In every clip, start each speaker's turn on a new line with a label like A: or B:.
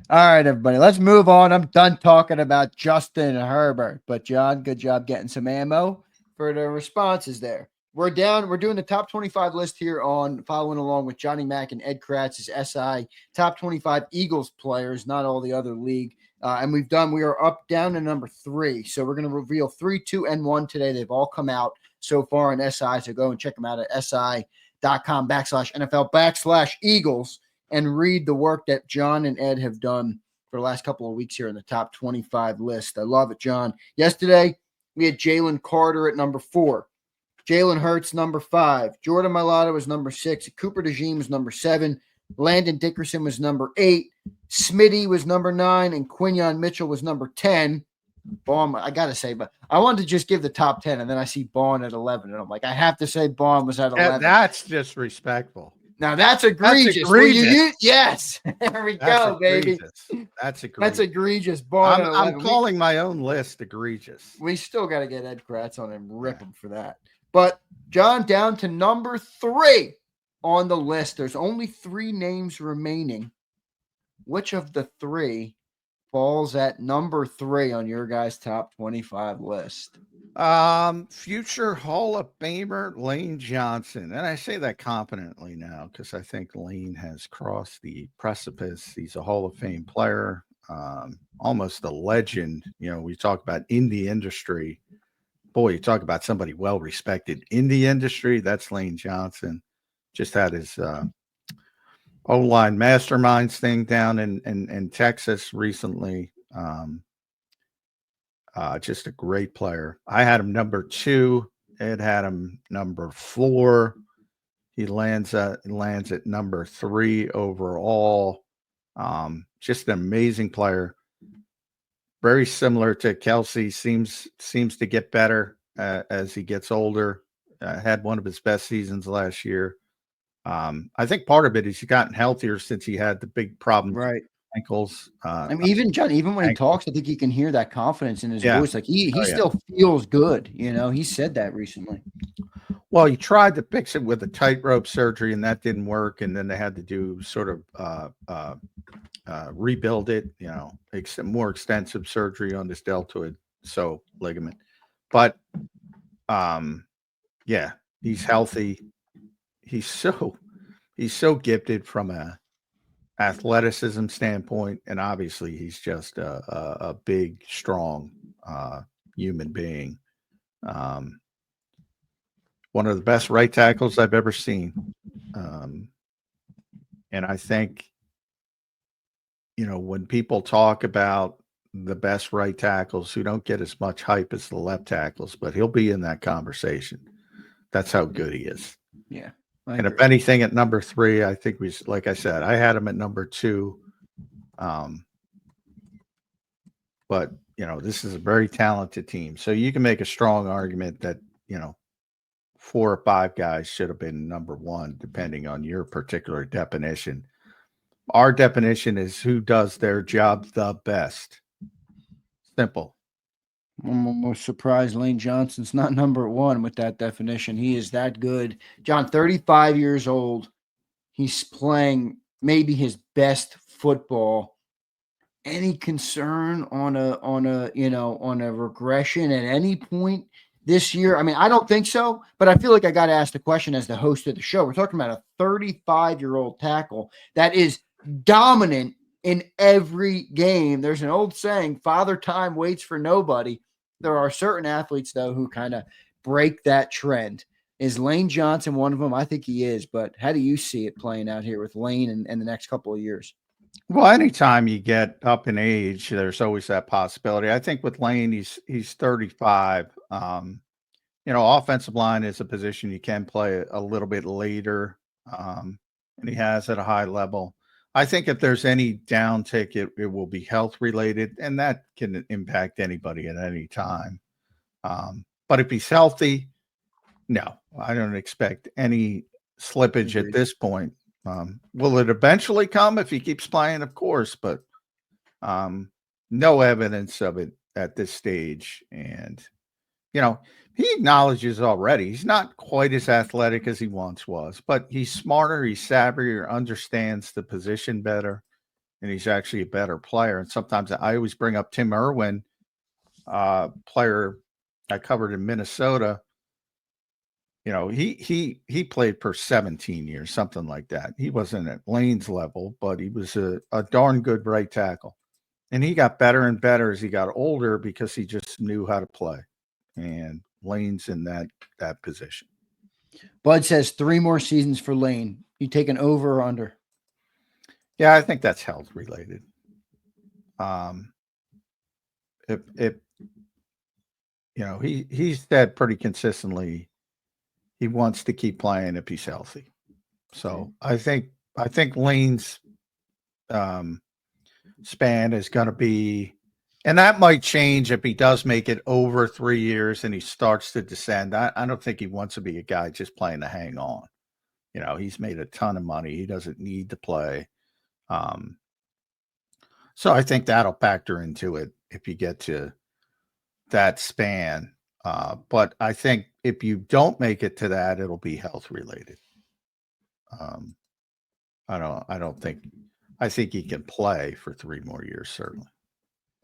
A: All right, everybody, let's move on. I'm done talking about Justin Herbert. But, John, good job getting some ammo for the responses there. We're down. We're doing the top 25 list here on following along with Johnny Mack and Ed Kratz's SI top 25 Eagles players, not all the other league. And we are up down to number 3. So we're going to reveal 3, 2, and 1 today. They've all come out so far in SI. So go and check them out at si.com/NFL/Eagles and read the work that John and Ed have done for the last couple of weeks here in the top 25 list. I love it, John. Yesterday, we had Jalen Carter at number 4. Jalen Hurts, number 5. Jordan Mailata was number 6. Cooper DeJean was number 7. Landon Dickerson was number 8. Smitty was number 9. And Quinyon Mitchell was number 10. Baum, I got to say, but I wanted to just give the top 10, and then I see Baum at 11. And I'm like, I have to say Baum was at 11.
B: That's disrespectful.
A: Now that's egregious.
B: That's egregious.
A: Yes. There we go, baby.
B: That's egregious.
A: That's egregious.
B: I'm calling my own list egregious.
A: We still got to get Ed Kratz on and rip him for that. But, John, down to number 3 on the list. There's only 3 names remaining. Which of the 3 falls at number 3 on your guys' top 25 list?
B: Future Hall of Famer Lane Johnson. And I say that confidently now because I think Lane has crossed the precipice. He's a Hall of Fame player, almost a legend. You know, we talk about in the industry. Boy, you talk about somebody well respected in the industry. That's Lane Johnson. Just had his O-line masterminds thing down in Texas recently. Just a great player. I had him number 2. Ed had him number 4. He lands at number 3 overall. Just an amazing player. Very similar to Kelsey. Seems to get better as he gets older. Had one of his best seasons last year. I think part of it is he's gotten healthier since he had the big problem.
A: Right.
B: Ankles.
A: I mean, even John, even when he talks, I think you can hear that confidence in his voice. Like he still feels good. You know, he said that recently.
B: Well, he tried to fix it with a tightrope surgery, and that didn't work. And then they had to do sort of rebuild it. You know, more extensive surgery on this deltoid ligament. But yeah, he's healthy. He's so gifted from a athleticism standpoint, and obviously he's just a big, strong human being. One of the best right tackles I've ever seen. And I think, you know, when people talk about the best right tackles who don't get as much hype as the left tackles, but he'll be in that conversation. That's how good he is.
A: Yeah.
B: And if anything, at number 3, I think like I said, I had him at number 2. But, you know, this is a very talented team. So you can make a strong argument that, you know, 4 or 5 guys should have been number 1, depending on your particular definition. Our definition is who does their job the best. Simple.
A: I'm almost surprised Lane Johnson's not number 1 with that definition. He is that good. John, 35 years old. He's playing maybe his best football. Any concern on a regression at any point this year? I mean, I don't think so, but I feel like I got to ask the question as the host of the show. We're talking about a 35-year-old tackle that is dominant in every game. There's an old saying, Father Time waits for nobody. There are certain athletes, though, who kind of break that trend. Is Lane Johnson one of them? I think he is, but how do you see it playing out here with Lane in the next couple of years?
B: Well, anytime you get up in age, there's always that possibility. I think with Lane, he's 35. You know, offensive line is a position you can play a little bit later, and he has at a high level. I think if there's any downtick, it will be health related, and that can impact anybody at any time. But if he's healthy, no, I don't expect any slippage at this point. Will it eventually come if he keeps playing? Of course, but no evidence of it at this stage. And, you know, he acknowledges already he's not quite as athletic as he once was, but he's smarter, he's savvier, understands the position better. and he's actually a better player. And sometimes I always bring up Tim Irwin, player I covered in Minnesota. You know, he played for 17 years, something like that. He wasn't at Lane's level, but he was a darn good right tackle. And he got better and better as he got older because he just knew how to play. And Lane's in that position.
A: Bud says 3 more seasons for Lane. You take an over or under?
B: Yeah, I think that's health related. If you know, he's said pretty consistently he wants to keep playing if he's healthy. So I think Lane's span is going to be, and that might change if he does make it over 3 years and he starts to descend. I don't think he wants to be a guy just playing to hang on. You know, he's made a ton of money. He doesn't need to play. So I think that'll factor into it if you get to that span. But I think if you don't make it to that, it'll be health related. I think he can play for 3 more years, certainly.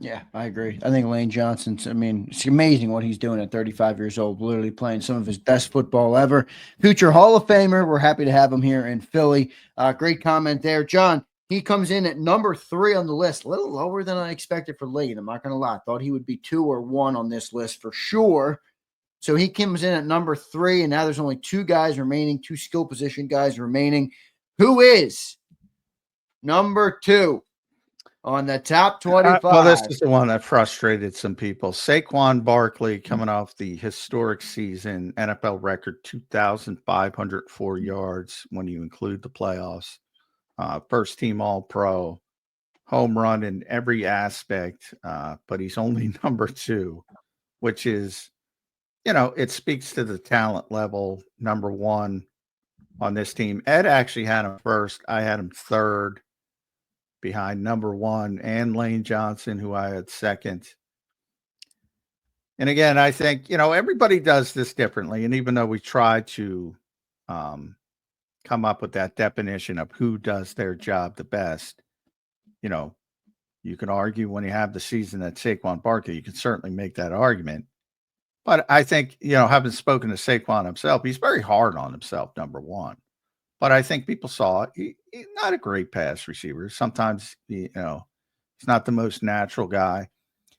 A: Yeah, I agree. I think Lane Johnson's, I mean, it's amazing what he's doing at 35 years old, literally playing some of his best football ever. Future Hall of Famer. We're happy to have him here in Philly. Great comment there. John, he comes in at number 3 on the list, a little lower than I expected for Lane. I'm not going to lie. Thought he would be 2 or 1 on this list for sure. So he comes in at number 3, and now there's only 2 guys remaining, 2 skill position guys remaining. Who is number 2 on the top 25?
B: Well, this is the one that frustrated some people. Saquon Barkley coming off the historic season, NFL record 2,504 yards when you include the playoffs. First team All-Pro, home run in every aspect, but he's only number 2, which is, you know, it speaks to the talent level. Number 1 on this team. Ed actually had him first. I had him third, behind number 1 and Lane Johnson, who I had second. And again, I think, you know, everybody does this differently. And even though we try to come up with that definition of who does their job the best, you know, you can argue when you have the season that Saquon Barkley, you can certainly make that argument. But I think, you know, having spoken to Saquon himself, he's very hard on himself, number 1. But I think people saw he's not a great pass receiver. Sometimes, you know, he's not the most natural guy.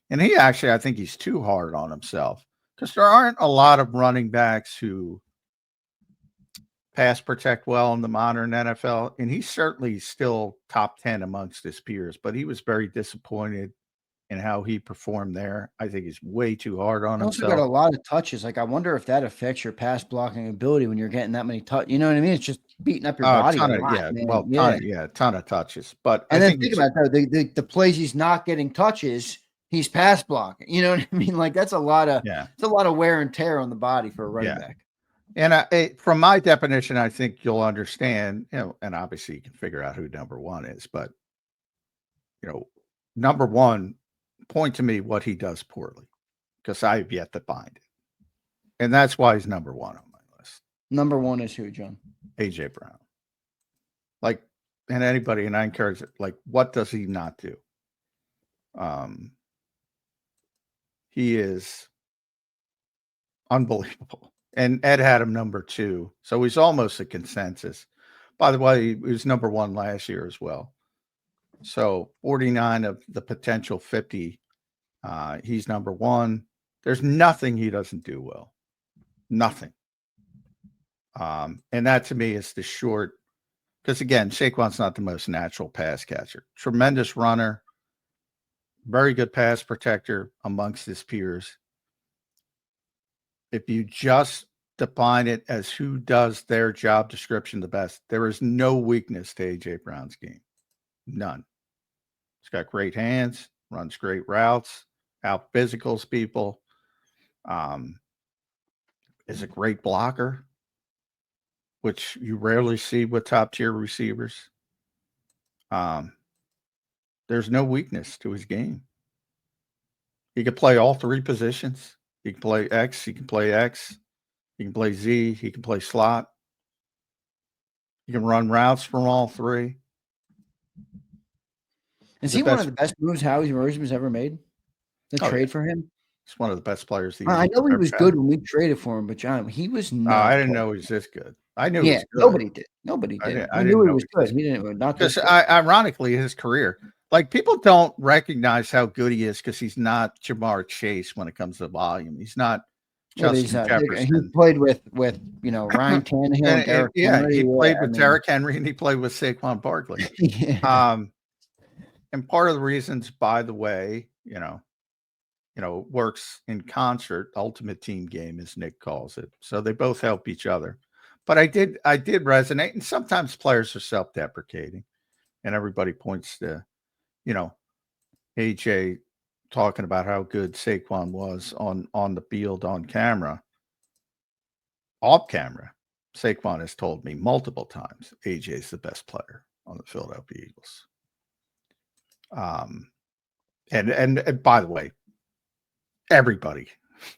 B: And he actually, I think he's too hard on himself because there aren't a lot of running backs who pass protect well in the modern NFL. And he's certainly still top 10 amongst his peers, but he was very disappointed in how he performed there. I think he's way too hard on
A: Also
B: himself.
A: got a lot of touches. Like, I wonder if that affects your pass blocking ability when you're getting that many touches. You know what I mean? It's just beating up your body a lot,
B: yeah,
A: man.
B: well, ton of touches. But
A: And
B: I
A: then
B: think
A: think about that. The plays he's not getting touches, he's pass blocking. You know what I mean? Like, that's a lot of it's a lot of wear and tear on the body for a running back.
B: And from my definition, I think you'll understand, you know, and obviously you can figure out who number 1 is, but, you know, number 1, point to me what he does poorly because I've yet to find it. And that's why he's number 1 on my list.
A: Number 1 is who, John?
B: A.J. Brown. Like, and anybody, and I encourage it, like, what does he not do? He is unbelievable. And Ed had him number 2. So he's almost a consensus. By the way, he was number 1 last year as well. So 49 of the potential 50. He's number 1. There's nothing he doesn't do well. Nothing. And that to me is the short, because again, Saquon's not the most natural pass catcher. Tremendous runner, very good pass protector amongst his peers. If you just define it as who does their job description the best, there is no weakness to A.J. Brown's game. None. He's got great hands, runs great routes, out physicals people, is a great blocker, which you rarely see with top tier receivers. There's no weakness to his game. He can play all 3 positions. He can play X, he can play X, he can play Z, he can play slot. He can run routes from all 3.
A: Is
B: The
A: he one of
B: best.
A: the best moves Howie Roseman's ever made? The
B: Oh yeah,
A: trade for him?
B: he's one of the best players the
A: I
B: Eagles
A: know
B: have
A: he
B: ever
A: was
B: had.
A: good when we traded for him, but John, he was
B: I
A: not
B: didn't
A: good.
B: know he was this good. I knew he
A: Yeah,
B: was good.
A: nobody did. Nobody
B: I
A: did.
B: didn't.
A: We
B: I
A: knew
B: didn't
A: he
B: know
A: was
B: he
A: good.
B: was
A: He didn't not this
B: because
A: good.
B: ironically his career, like people don't recognize how good he is because he's not Jamar Chase when it comes to volume. He's not
A: Yeah, but he's
B: Justin
A: not big. And he
B: Jefferson.
A: played with Ryan Tannehill and
B: And
A: Derrick
B: yeah,
A: Henry.
B: he played
A: Yeah, I
B: with
A: mean,
B: Derrick Henry and he played with Saquon Barkley.
A: yeah.
B: Um, and part of the reasons, by the way, works in concert, ultimate team game, as Nick calls it. So they both help each other. But I did resonate, and sometimes players are self-deprecating, and everybody points to, you know, AJ talking about how good Saquon was on the field on camera, off camera. Saquon has told me multiple times AJ is the best player on the Philadelphia Eagles. Um, and by the way, everybody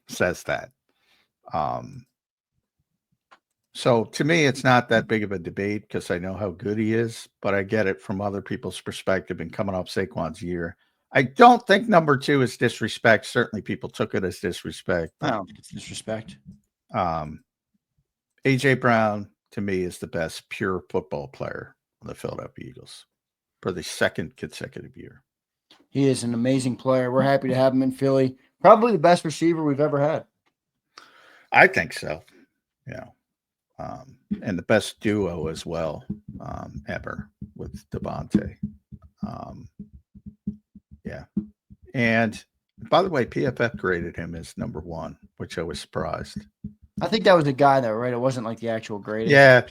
B: says that. Um, so to me, it's not that big of a debate because I know how good he is, but I get it from other people's perspective and coming off Saquon's year. I don't think number two is disrespect. Certainly people took it as disrespect, but
A: No, it's disrespect.
B: um, AJ Brown to me is the best pure football player on the Philadelphia Eagles for the second consecutive year.
A: He is an amazing player. We're happy to have him in Philly. Probably the best receiver we've ever had.
B: I think so. And the best duo as well ever with Devontae. Um, yeah. And by the way, PFF graded him as number one, which I was surprised.
A: I think that was the guy though, right? It wasn't like the actual grading.
B: Yeah.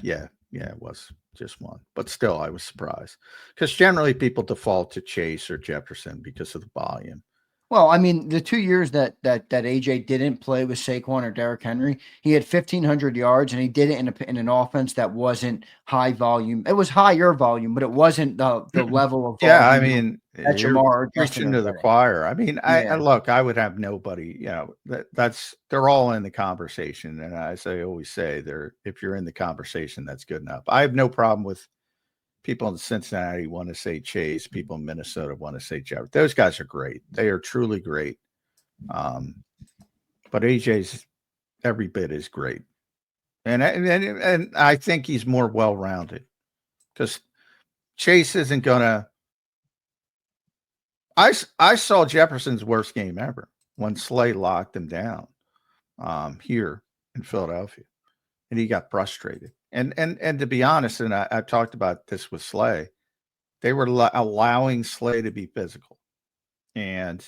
B: It was just one, but still, I was surprised because generally people default to Chase or Jefferson because of the volume.
A: Well, I mean, the 2 years that AJ didn't play with Saquon or Derrick Henry, he had 1,500 yards, and he did it in an offense that wasn't high volume. It was higher volume, but it wasn't the level of
B: Yeah, I
A: volume
B: mean,
A: that
B: you're
A: Jamar or Justin
B: preaching
A: are
B: to the
A: getting.
B: choir. I mean, I
A: Yeah.
B: look, I would have nobody, that's they're all in the conversation. And as I always say, if you're in the conversation, that's good enough. I have no problem with people in Cincinnati want to say Chase, people in Minnesota want to say Jeff. Those guys are great. They are truly great. But AJ's every bit is great. And I think he's more well-rounded because Chase isn't gonna. I saw Jefferson's worst game ever when Slay locked him down here in Philadelphia, and he got frustrated. And to be honest, and I've talked about this with Slay, they were allowing Slay to be physical, and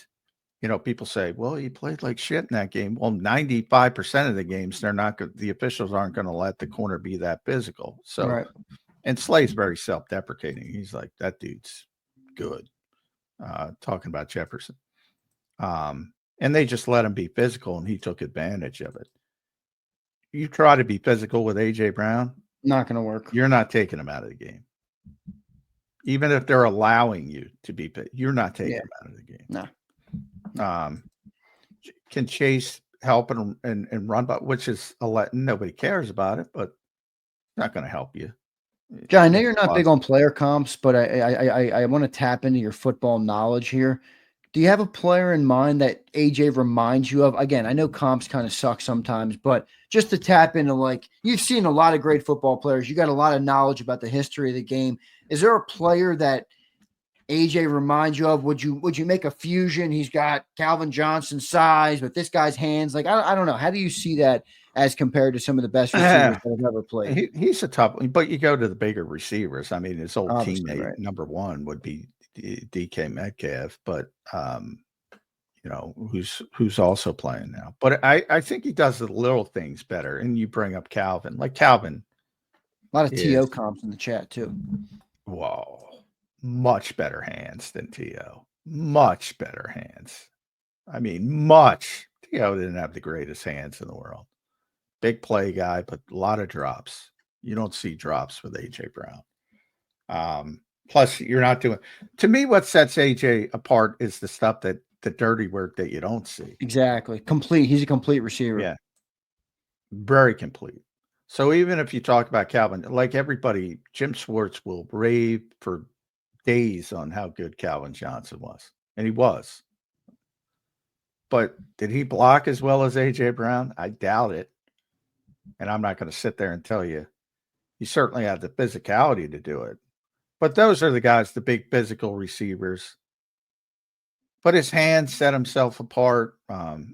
B: people say, well, he played like shit in that game. Well, 95% of the games, the officials aren't going to let the corner be that physical. So,
A: Right.
B: and Slay's very self-deprecating. He's like, that dude's good. Talking about Jefferson. And they just let him be physical, and he took advantage of it. You try to be physical with AJ Brown,
A: Not going to work.
B: you're not taking him out of the game. Even if they're allowing you to be, you're not taking him out of the game.
A: No.
B: Can Chase help and run, but which is nobody cares about it, but not going to help you.
A: John, I know you're not big on player comps, but I want to tap into your football knowledge here. Do you have a player in mind that AJ reminds you of? Again, I know comps kind of suck sometimes, but just to tap into, like, you've seen a lot of great football players. You got a lot of knowledge about the history of the game. Is there a player that AJ reminds you of? Would you make a fusion? He's got Calvin Johnson's size, but this guy's hands. Like, I don't know. How do you see that as compared to some of the best receivers that have ever played?
B: He's a tough one, but you go to the bigger receivers. I mean, his old
A: Obviously,
B: teammate,
A: right.
B: number one, would be DK Metcalf, but who's also playing now. But I think he does the little things better. And you bring up Calvin, like Calvin.
A: A lot of TO comps in the chat too.
B: Whoa, much better hands than TO. Much better hands. I mean, much. TO didn't have the greatest hands in the world. Big play guy, but a lot of drops. You don't see drops with AJ Brown. Plus, you're not doing. To me, what sets AJ apart is the stuff the dirty work that you don't see.
A: Exactly. Complete. He's a complete receiver.
B: Yeah. Very complete. So even if you talk about Calvin, like everybody, Jim Schwartz will rave for days on how good Calvin Johnson was, and he was. But did he block as well as A.J. Brown? I doubt it. And I'm not going to sit there and tell you. He certainly had the physicality to do it. But those are the guys, the big physical receivers. But his hands set himself apart.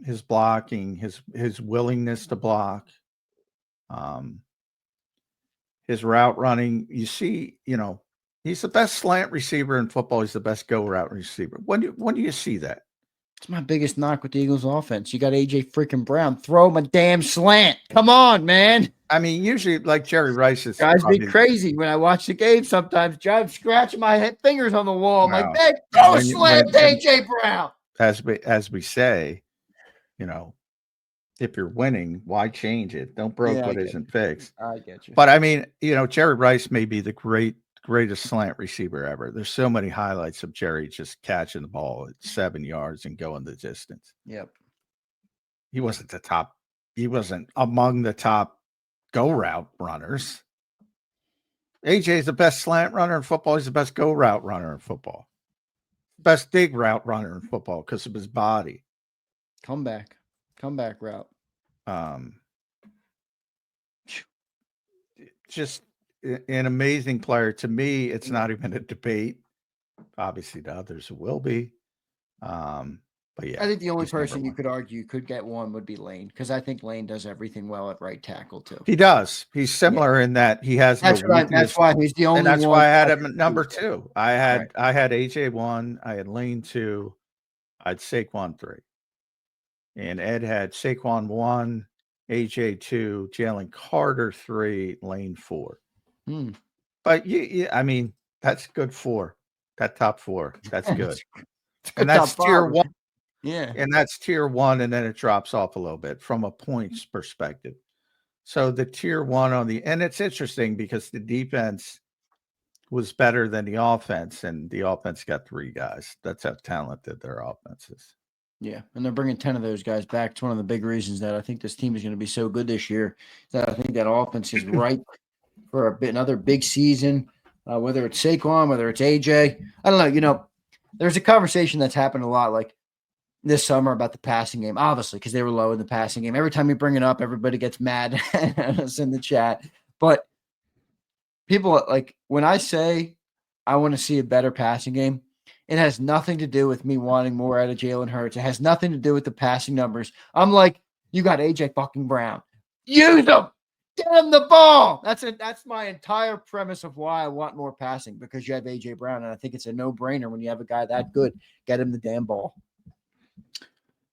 B: His blocking, his willingness to block, his route running. You see, he's the best slant receiver in football. He's the best go route receiver. When do you see that?
A: It's my biggest knock with the Eagles offense. You got A.J. freaking Brown. Throw him a damn slant. Come on, man.
B: I mean, usually like Jerry Rice is
A: Guys be crazy when I watch the game sometimes. I'm scratching my fingers on the wall. I'm
B: Well,
A: like, man, go slam to A.J. Brown.
B: As we say, if you're winning, why change it? Don't broke what isn't fixed.
A: I get you.
B: But I mean, Jerry Rice may be the greatest slant receiver ever. There's so many highlights of Jerry just catching the ball at 7 yards and going the distance.
A: Yep.
B: He wasn't among the top go route runners. AJ is the best slant runner in football. He's the best go route runner in football. Best dig route runner in football because of his body.
A: Comeback route.
B: Just an amazing player. To me, it's not even a debate. Obviously, to others it will be. But yeah,
A: I think the only person you could argue could get one would be Lane, because I think Lane does everything well at right tackle too.
B: He does. He's similar in that he has
A: that's why he's the only
B: and that's
A: one.
B: why I had him at number 2. I had AJ 1, I had Lane 2, I had Saquon 3. And Ed had Saquon 1, AJ 2, Jalen Carter 3, Lane 4. But I mean, that's good 4. That top 4. That's good. And that's tier 1.
A: Yeah.
B: And that's tier 1, and then it drops off a little bit from a points perspective. So the tier 1 and it's interesting because the defense was better than the offense, and the offense got 3 guys. That's how talented their offense is.
A: Yeah, and they're bringing 10 of those guys back. It's one of the big reasons that I think this team is going to be so good this year. That I think that offense is ripe for another big season, whether it's Saquon, whether it's AJ. I don't know. There's a conversation that's happened a lot like this summer about the passing game, obviously, because they were low in the passing game. Every time you bring it up, everybody gets mad at us in the chat. But people, like, when I say I want to see a better passing game, it has nothing to do with me wanting more out of Jalen Hurts. It has nothing to do with the passing numbers. I'm like, you got AJ fucking Brown. Use him. Get him the ball. That's my entire premise of why I want more passing, because you have AJ Brown, and I think it's a no-brainer when you have a guy that good. Get him the damn ball.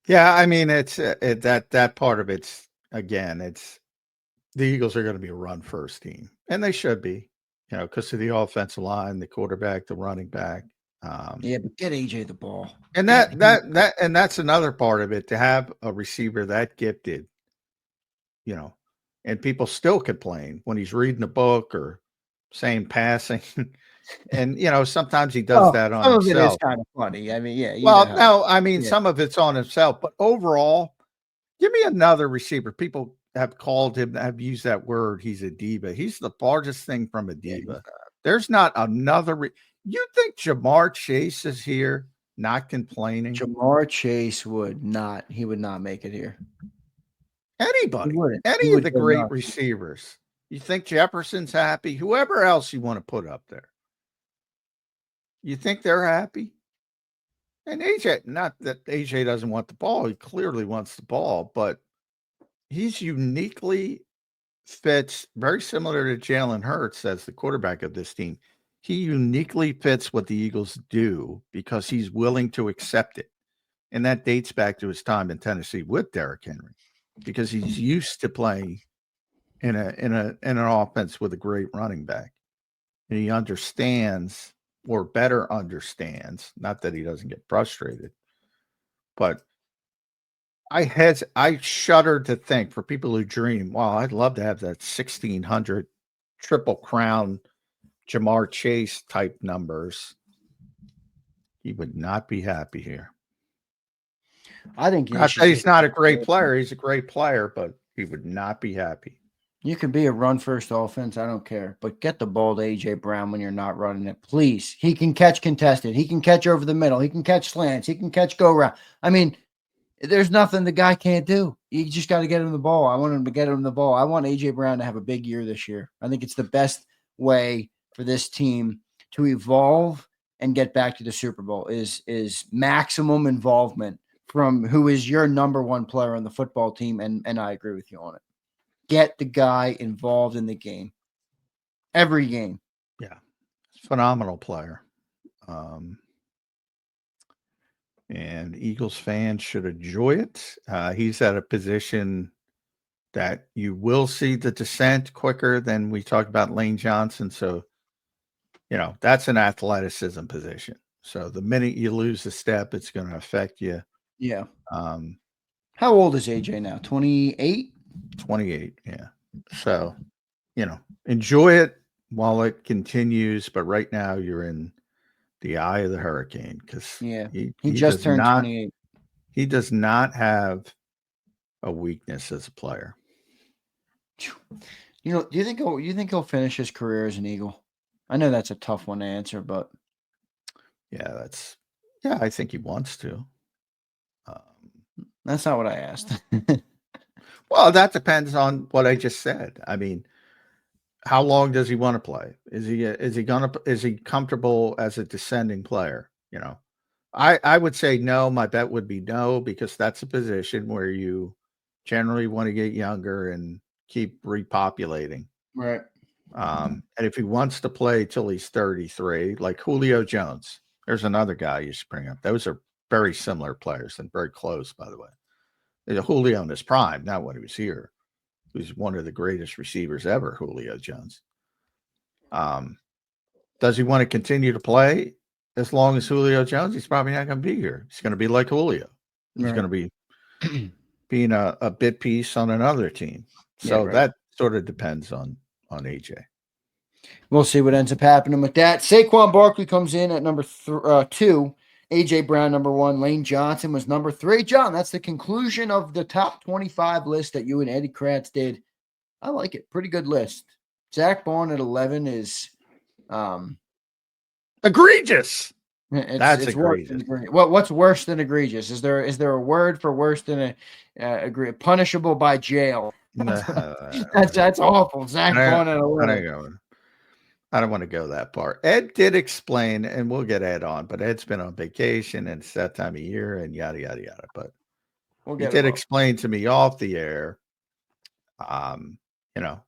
B: Yeah, I mean, it's that part of it's the Eagles are going to be a run-first team, and they should be, because of the offensive line, the quarterback, the running back.
A: Yeah, but get AJ the ball.
B: And that's another part of it, to have a receiver that gifted, and people still complain when he's reading a book or saying passing. And, sometimes he does that on himself. Some of it is
A: kind of funny. I mean, yeah.
B: Some of it's on himself, but overall, give me another receiver. People have called him, have used that word. He's a diva. He's the farthest thing from a diva. There's not another. You think Jamar Chase is here not complaining?
A: Jamar Chase would not make it here.
B: Anybody, any of the great receivers. You think Jefferson's happy? Whoever else you want to put up there. You think they're happy? And AJ, not that AJ doesn't want the ball. He clearly wants the ball, but he's uniquely fits, very similar to Jalen Hurts as the quarterback of this team. He uniquely fits what the Eagles do because he's willing to accept it. And that dates back to his time in Tennessee with Derrick Henry, because he's used to playing in an offense with a great running back. And he understands, or better understands, not that he doesn't get frustrated, but I shudder to think, for people who dream, wow, I'd love to have that 1,600 triple crown Jamar Chase type numbers. He would not be happy here.
A: I think
B: he's not a great player. He's a great player, but he would not be happy.
A: You can be a run-first offense. I don't care. But get the ball to A.J. Brown when you're not running it, please. He can catch contested. He can catch over the middle. He can catch slants. He can catch go-round. I mean, there's nothing the guy can't do. You just got to get him the ball. I want him to get him the ball. I want A.J. Brown to have a big year this year. I think it's the best way for this team to evolve and get back to the Super Bowl is maximum involvement from who is your number one player on the football team, and I agree with you on it. Get the guy involved in the game. Every game.
B: Yeah. Phenomenal player. And Eagles fans should enjoy it. He's at a position that you will see the descent quicker than we talked about Lane Johnson. So, that's an athleticism position. So the minute you lose a step, it's going to affect you.
A: Yeah. How old is AJ now? 28?
B: 28. Yeah. So, enjoy it while it continues. But right now you're in the eye of the hurricane because
A: he just turned 28.
B: He does not have a weakness as a player.
A: Do you think he'll finish his career as an Eagle? I know that's a tough one to answer, but
B: I think he wants to.
A: That's not what I asked.
B: Well, that depends on what I just said. I mean, how long does he want to play? Is he comfortable as a descending player? I would say no. My bet would be no, because that's a position where you generally want to get younger and keep repopulating.
A: Right.
B: And if he wants to play till he's 33, like Julio Jones, there's another guy you should bring up. Those are very similar players and very close, by the way. Julio in his prime, not when he was here. He was one of the greatest receivers ever, Julio Jones. Does he want to continue to play as long as Julio Jones? He's probably not going to be here. He's going to be like Julio. He's going to be being a bit piece on another team. So that sort of depends on AJ.
A: We'll see what ends up happening with that. Saquon Barkley comes in at number 2. A.J. Brown, number 1. Lane Johnson was number 3. John, that's the conclusion of the top 25 list that you and Eddie Kratz did. I like it. Pretty good list. Zach Bond at 11 is
B: egregious. That's egregious.
A: What's worse than egregious? Is there a word for worse than punishable by jail? That's awful. Zach Bond at 11.
B: I don't want to go that far. Ed did explain, and we'll get Ed on, but Ed's been on vacation and it's that time of year and yada, yada, yada. But he did explain to me off the air,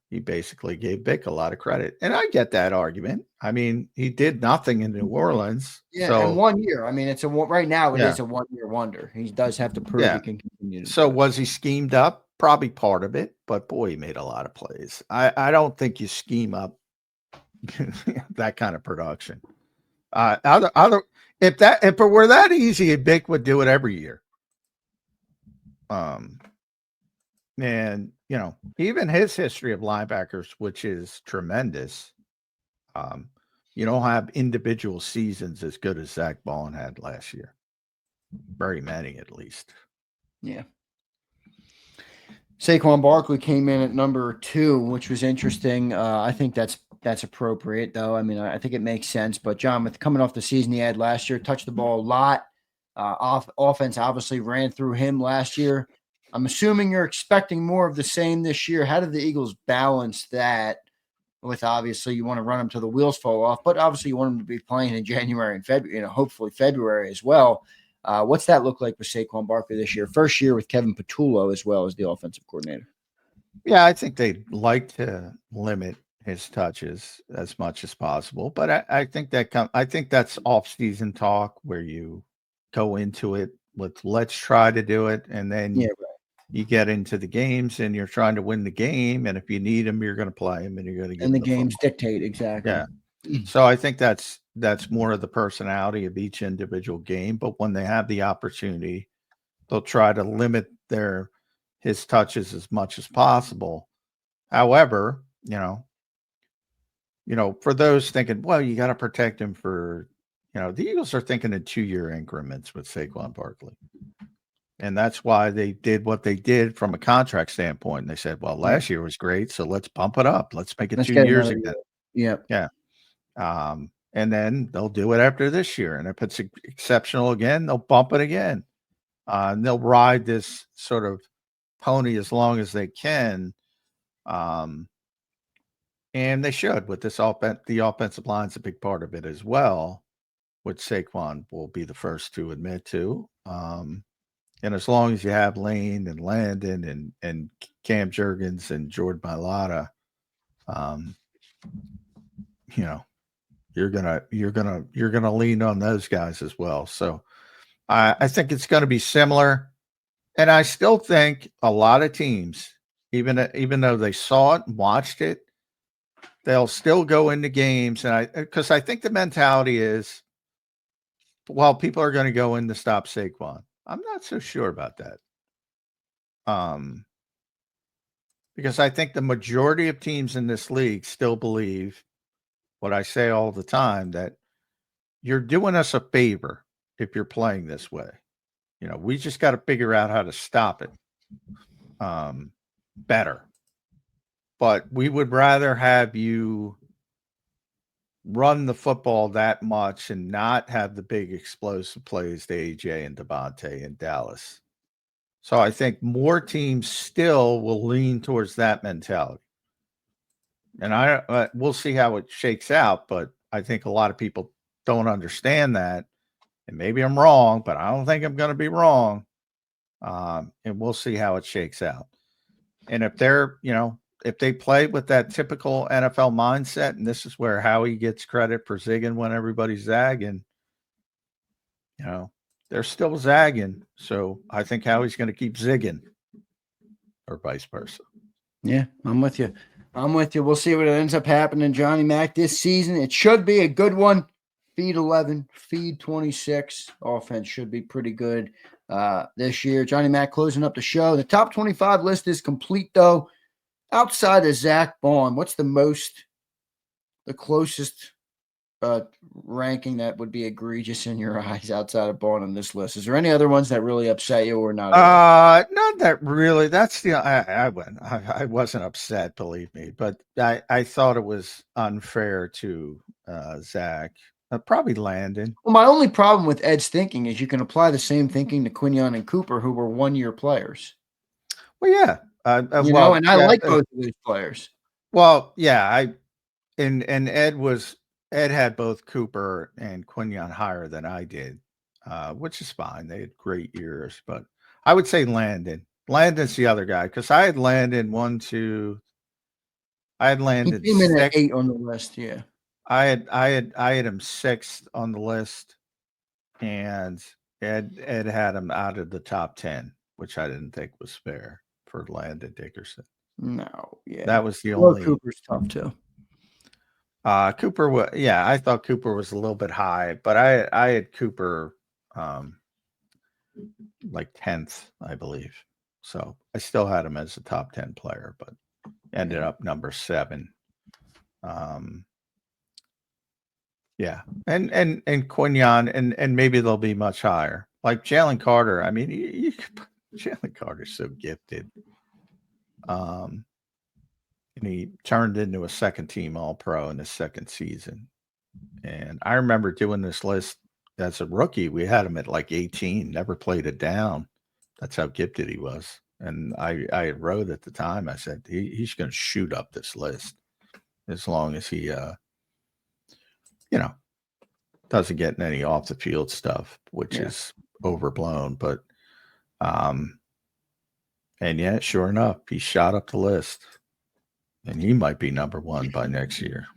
B: he basically gave Vic a lot of credit. And I get that argument. I mean, he did nothing in New Orleans.
A: Yeah, so, in 1 year. I mean, right now it is a 1 year wonder. He does have to prove he can continue.
B: So was he schemed up? Probably part of it, but boy, he made a lot of plays. I don't think you scheme up that kind of production. If it were that easy, Vic would do it every year. And even his history of linebackers, which is tremendous, you don't have individual seasons as good as Zach Bond had last year. Very many, at least.
A: Yeah. Saquon Barkley came in at number 2, which was interesting. I think that's appropriate, though. I mean, I think it makes sense. But John, with coming off the season he had last year, touched the ball a lot. Offense obviously ran through him last year. I'm assuming you're expecting more of the same this year. How did the Eagles balance that with, obviously, you want to run them till the wheels fall off, but obviously you want them to be playing in January and February, hopefully February as well. What's that look like with Saquon Barkley this year? First year with Kevin Patullo as well as the offensive coordinator.
B: Yeah, I think they'd like to limit his touches as much as possible, but I think that's off-season talk where you go into it with let's try to do it, and then you get into the games and you're trying to win the game, and if you need him, you're going to play him, and you're going to get.
A: And the games dictate exactly.
B: Yeah. So I think that's more of the personality of each individual game. But when they have the opportunity, they'll try to limit his touches as much as possible. However, for those thinking, well, you got to protect him for, the Eagles are thinking in 2-year increments with Saquon Barkley. And that's why they did what they did from a contract standpoint. And they said, well, last year was great, so let's bump it up. Let's make it
A: Let's
B: 2
A: get
B: years
A: another
B: again.
A: year. Yep.
B: Yeah. And then they'll do it after this year. And if it's exceptional again, they'll bump it again. And they'll ride this sort of pony as long as they can. And they should with this offense. The offensive line is a big part of it as well, which Saquon will be the first to admit to. And as long as you have Lane and Landon and Cam Jurgens and Jordan Mailata, you know, you're gonna lean on those guys as well. So I think it's going to be similar, and I still think a lot of teams, even though they saw it and watched it, they'll still go into games, and because I think the mentality is, well, people are going to go in to stop Saquon. I'm not so sure about that. Because I think the majority of teams in this league still believe what I say all the time, that you're doing us a favor if you're playing this way. You know, we just got to figure out how to stop it better. But we would rather have you run the football that much and not have the big explosive plays to AJ and Devontae in Dallas. So I think more teams still will lean towards that mentality. And we'll see how it shakes out, but I think a lot of people don't understand that. And maybe I'm wrong, but I don't think I'm going to be wrong. And we'll see how it shakes out. And if if they play with that typical NFL mindset, and this is where Howie gets credit for zigging when everybody's zagging, they're still zagging. So I think Howie's going to keep zigging, or vice versa.
A: Yeah, I'm with you. We'll see what ends up happening, Johnny Mac, this season. It should be a good one. Feed 11, feed 26. Offense should be pretty good this year. Johnny Mac closing up the show. The top 25 list is complete, though. Outside of Zach Bond, what's the closest ranking that would be egregious in your eyes outside of Bond on this list? Is there any other ones that really upset you or not?
B: Not that really. That's I wasn't upset, believe me, but I thought it was unfair to Zach. Probably Landon.
A: Well, my only problem with Ed's thinking is you can apply the same thinking to Quinyon and Cooper, who were one-year players.
B: Well, yeah.
A: I like both of these players.
B: Well, yeah. And Ed had both Cooper and Quinyon higher than I did, which is fine. They had great years, but I would say Landon. Landon's the other guy, because I had Landon 1, 2. I had Landon.
A: He came in at 8 on the list. Yeah.
B: I had him 6th on the list, and Ed had him out of the top 10, which I didn't think was fair for Landon Dickerson.
A: No, yeah,
B: that was the only.
A: Cooper's tough too.
B: Cooper was, I thought Cooper was a little bit high, but I had Cooper like 10th, I believe. So I still had him as a top 10 player, but ended up number 7. Yeah. And Quinyon, and maybe they'll be much higher. Like Jalen Carter. I mean, Jalen Carter's so gifted. And he turned into a second team All-Pro in his second season. And I remember doing this list as a rookie. We had him at like 18, never played it down. That's how gifted he was. And I wrote at the time, I said, he's going to shoot up this list as long as he, doesn't get in any off the field stuff, which is overblown. But, and yeah, sure enough, he shot up the list. And he might be number 1 by next year.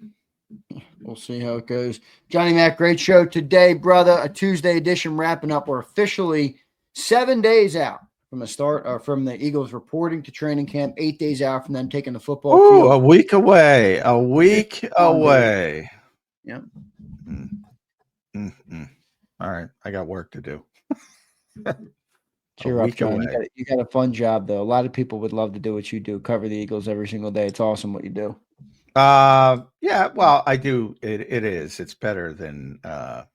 A: We'll see how it goes. Johnny Mac, great show today, brother. A Tuesday edition wrapping up. We're officially 7 days out from the start, from the Eagles reporting to training camp, 8 days out from them taking the football field.
B: A week away. A week away.
A: Yep.
B: All right. I got work to do.
A: Cheer up, John. You got a fun job, though. A lot of people would love to do what you do, cover the Eagles every single day. It's awesome what you do.
B: Yeah, well, I do. It is. It's better than 9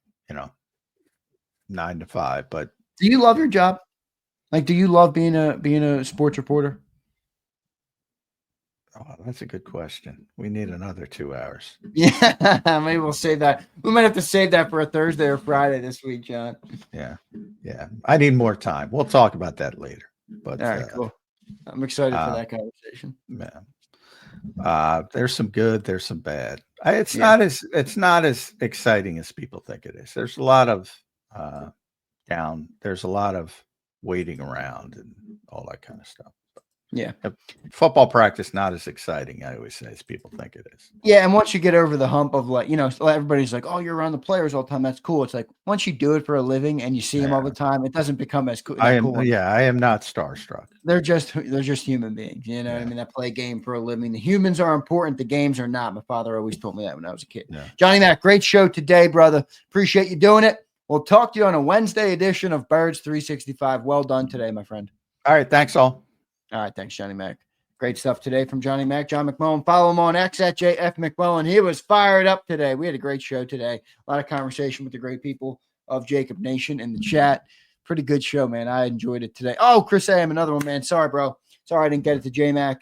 B: to 5. But
A: do you love your job? Like, do you love being a sports reporter?
B: Oh, that's a good question. We need another 2 hours.
A: Yeah, maybe we'll save that. We might have to save that for a Thursday or Friday this week, John.
B: Yeah. Yeah. I need more time. We'll talk about that later. But
A: All right, cool. I'm excited for
B: uh,
A: that conversation.
B: man, there's some good, there's some bad. It's
A: Yeah.
B: not as exciting as people think it is. There's a lot of there's a lot of waiting around and all that kind of stuff.
A: Yeah.
B: Football practice not as exciting, I always say, as people think it is.
A: Yeah, and once you get over the hump of like, everybody's like, "Oh, you're around the players all the time. That's cool." It's like once you do it for a living and you see them all the time, it doesn't become as cool.
B: I
A: That
B: am
A: cool.
B: I am not starstruck.
A: They're just human beings. You know what I mean? That play a game for a living. The humans are important. The games are not. My father always told me that when I was a kid.
B: Yeah.
A: Johnny Mac, great show today, brother. Appreciate you doing it. We'll talk to you on a Wednesday edition of Birds 365. Well done today, my friend.
B: All right. Thanks all.
A: All right. Thanks, Johnny Mac. Great stuff today from Johnny Mac. John McMullen. Follow him on X at JF McMullen. He was fired up today. We had a great show today. A lot of conversation with the great people of JAKIB Nation in the chat. Pretty good show, man. I enjoyed it today. Oh, Chris A.M., another one, man. Sorry, bro. Sorry I didn't get it to J-Mac.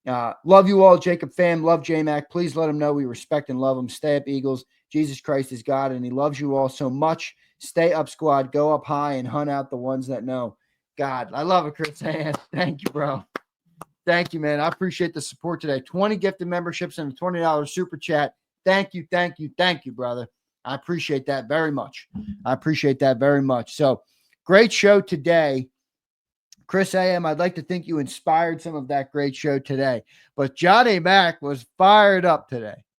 A: Love you all, JAKIB fam. Love J-Mac. Please let him know we respect and love him. Stay up, Eagles. Jesus Christ is God, and he loves you all so much. Stay up, squad. Go up high and hunt out the ones that know God. I love it, Chris A.M. Thank you, bro. Thank you, man. I appreciate the support today. 20 gifted memberships and a $20 super chat. Thank you, thank you, thank you, brother. I appreciate that very much. So, great show today. Chris A.M., I'd like to think you inspired some of that great show today. But Johnny Mac was fired up today.